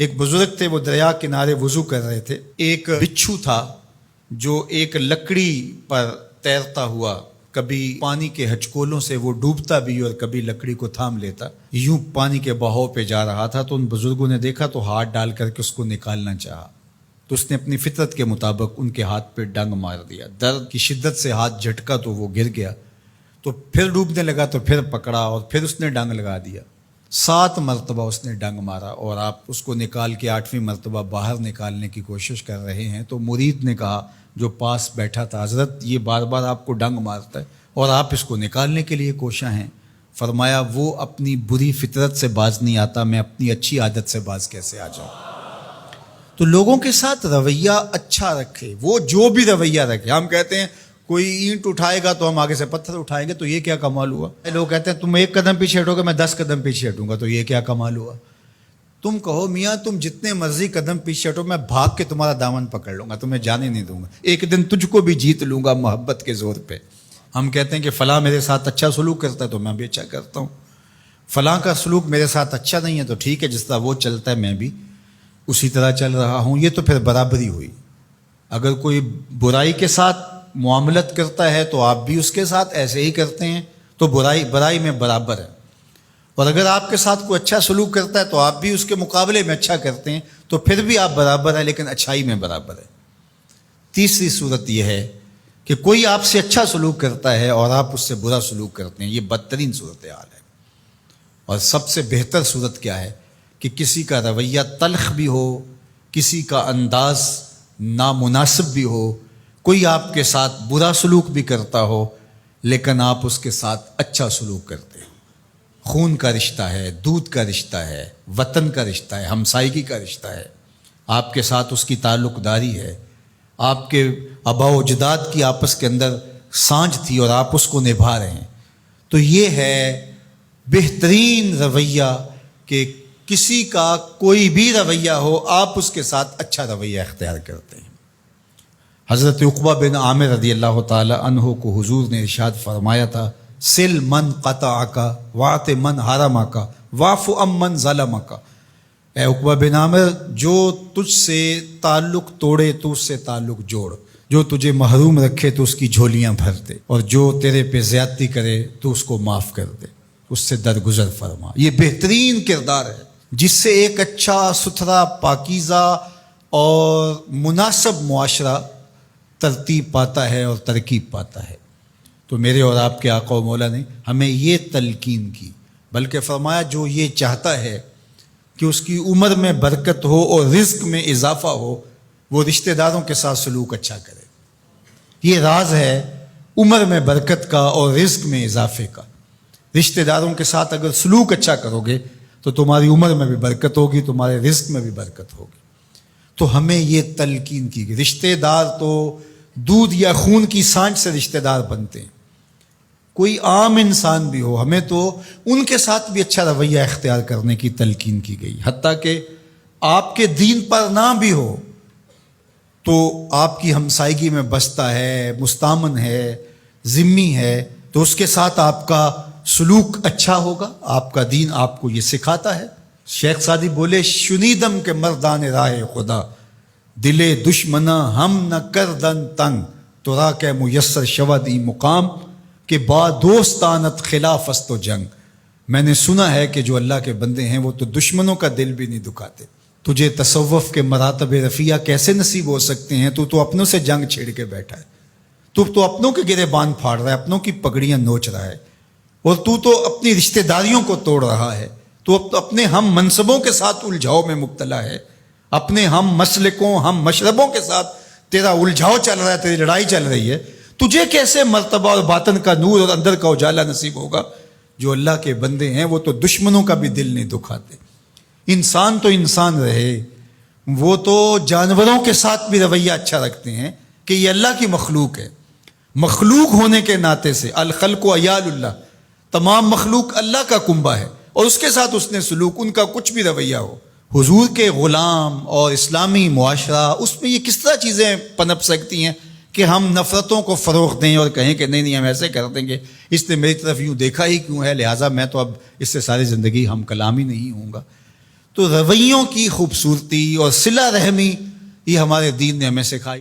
ایک بزرگ تھے، وہ دریا کنارے وضو کر رہے تھے. ایک بچھو تھا جو ایک لکڑی پر تیرتا ہوا، کبھی پانی کے ہچکولوں سے وہ ڈوبتا بھی اور کبھی لکڑی کو تھام لیتا، یوں پانی کے بہاؤ پہ جا رہا تھا. تو ان بزرگوں نے دیکھا تو ہاتھ ڈال کر کے اس کو نکالنا چاہا، تو اس نے اپنی فطرت کے مطابق ان کے ہاتھ پہ ڈنگ مار دیا. درد کی شدت سے ہاتھ جھٹکا تو وہ گر گیا. تو پھر ڈوبنے لگا تو پھر پکڑا اور پھر اس نے ڈنگ لگا دیا. 7 مرتبہ اس نے ڈنگ مارا اور آپ اس کو نکال کے 8ویں مرتبہ باہر نکالنے کی کوشش کر رہے ہیں. تو مرید نے کہا جو پاس بیٹھا تھا، حضرت یہ بار بار آپ کو ڈنگ مارتا ہے اور آپ اس کو نکالنے کے لیے کوشاں ہیں. فرمایا وہ اپنی بری فطرت سے باز نہیں آتا، میں اپنی اچھی عادت سے باز کیسے آ جاؤں. تو لوگوں کے ساتھ رویہ اچھا رکھے، وہ جو بھی رویہ رکھے. ہم کہتے ہیں کوئی اینٹ اٹھائے گا تو ہم آگے سے پتھر اٹھائیں گے، تو یہ کیا کمال ہوا. لوگ کہتے ہیں تم 1 قدم پیچھے ہٹو گے میں 10 قدم پیچھے ہٹوں گا، تو یہ کیا کمال ہوا. تم کہو میاں تم جتنے مرضی قدم پیچھے ہٹو، میں بھاگ کے تمہارا دامن پکڑ لوں گا، تمہیں جانے نہیں دوں گا، ایک دن تجھ کو بھی جیت لوں گا محبت کے زور پہ. ہم کہتے ہیں کہ فلاں میرے ساتھ اچھا سلوک کرتا ہے تو میں بھی اچھا کرتا ہوں، فلاں کا سلوک میرے ساتھ اچھا نہیں ہے تو ٹھیک ہے، جس طرح وہ چلتا ہے میں بھی اسی طرح چل رہا ہوں. یہ تو پھر برابری ہوئی. اگر کوئی برائی کے ساتھ معاملت کرتا ہے تو آپ بھی اس کے ساتھ ایسے ہی کرتے ہیں، تو برائی میں برابر ہے. اور اگر آپ کے ساتھ کوئی اچھا سلوک کرتا ہے تو آپ بھی اس کے مقابلے میں اچھا کرتے ہیں، تو پھر بھی آپ برابر ہیں، لیکن اچھائی میں برابر ہے. تیسری صورت یہ ہے کہ کوئی آپ سے اچھا سلوک کرتا ہے اور آپ اس سے برا سلوک کرتے ہیں، یہ بدترین صورتحال ہے. اور سب سے بہتر صورت کیا ہے کہ کسی کا رویہ تلخ بھی ہو، کسی کا انداز نامناسب بھی ہو، کوئی آپ کے ساتھ برا سلوک بھی کرتا ہو لیکن آپ اس کے ساتھ اچھا سلوک کرتے ہیں. خون کا رشتہ ہے، دودھ کا رشتہ ہے، وطن کا رشتہ ہے، ہمسائیگی کا رشتہ ہے، آپ کے ساتھ اس کی تعلق داری ہے، آپ کے آبا و اجداد کی آپس کے اندر سانجھ تھی اور آپ اس کو نبھا رہے ہیں. تو یہ ہے بہترین رویہ کہ کسی کا کوئی بھی رویہ ہو آپ اس کے ساتھ اچھا رویہ اختیار کرتے ہیں. حضرت عقبہ بن عامر رضی اللہ تعالی عنہ کو حضور نے ارشاد فرمایا تھا، سل من قطعک واعط من حرمک واعف عن من ظلمک. اے عقبہ بن عامر، جو تجھ سے تعلق توڑے تو اس سے تعلق جوڑ، جو تجھے محروم رکھے تو اس کی جھولیاں بھر دے، اور جو تیرے پہ زیادتی کرے تو اس کو معاف کر دے، اس سے درگزر فرما. یہ بہترین کردار ہے جس سے ایک اچھا ستھرا پاکیزہ اور مناسب معاشرہ ترتیب پاتا ہے اور ترکیب پاتا ہے. تو میرے اور آپ کے آقا و مولا نے ہمیں یہ تلقین کی، بلکہ فرمایا جو یہ چاہتا ہے کہ اس کی عمر میں برکت ہو اور رزق میں اضافہ ہو، وہ رشتہ داروں کے ساتھ سلوک اچھا کرے. یہ راز ہے عمر میں برکت کا اور رزق میں اضافے کا. رشتہ داروں کے ساتھ اگر سلوک اچھا کرو گے تو تمہاری عمر میں بھی برکت ہوگی، تمہارے رزق میں بھی برکت ہوگی. تو ہمیں یہ تلقین کی گئی. رشتہ دار تو دودھ یا خون کی سانجھ سے رشتہ دار بنتے ہیں، کوئی عام انسان بھی ہو، ہمیں تو ان کے ساتھ بھی اچھا رویہ اختیار کرنے کی تلقین کی گئی. حتیٰ کہ آپ کے دین پر نہ بھی ہو تو آپ کی ہمسائیگی میں بستا ہے، مستامن ہے، ذمی ہے، تو اس کے ساتھ آپ کا سلوک اچھا ہوگا. آپ کا دین آپ کو یہ سکھاتا ہے. شیخ سعدی بولے، شنیدم کے مردان راہ خدا، دلے دشمنا ہم نہ کردن تنگ، تو را کے میسر شود ای مقام کہ با دوستانت خلاف است و جنگ. میں نے سنا ہے کہ جو اللہ کے بندے ہیں وہ تو دشمنوں کا دل بھی نہیں دکھاتے. تجھے تصوف کے مراتب رفیع کیسے نصیب ہو سکتے ہیں؟ تو اپنوں سے جنگ چھیڑ کے بیٹھا ہے، تو اپنوں کے گریبان پھاڑ رہا ہے، اپنوں کی پگڑیاں نوچ رہا ہے، اور تو اپنی رشتہ داریوں کو توڑ رہا ہے. تو اپنے ہم منصبوں کے ساتھ الجھاؤ میں مبتلا ہے، اپنے ہم مسلکوں ہم مشربوں کے ساتھ تیرا الجھاؤ چل رہا ہے، تیری لڑائی چل رہی ہے. تجھے کیسے مرتبہ اور باطن کا نور اور اندر کا اجالا نصیب ہوگا؟ جو اللہ کے بندے ہیں وہ تو دشمنوں کا بھی دل نہیں دکھاتے. انسان تو انسان رہے، وہ تو جانوروں کے ساتھ بھی رویہ اچھا رکھتے ہیں کہ یہ اللہ کی مخلوق ہے. مخلوق ہونے کے ناطے سے الخلق و عیال اللہ، تمام مخلوق اللہ کا کنبہ ہے، اور اس کے ساتھ اس نے سلوک، ان کا کچھ بھی رویہ ہو. حضور کے غلام اور اسلامی معاشرہ، اس میں یہ کس طرح چیزیں پنپ سکتی ہیں کہ ہم نفرتوں کو فروغ دیں اور کہیں کہ نہیں ہم ایسے کر دیں گے، اس نے میری طرف یوں دیکھا ہی کیوں ہے، لہٰذا میں تو اب اس سے ساری زندگی ہم کلام ہی نہیں ہوں گا. تو رویوں کی خوبصورتی اور صلہ رحمی یہ ہمارے دین نے ہمیں سکھائی.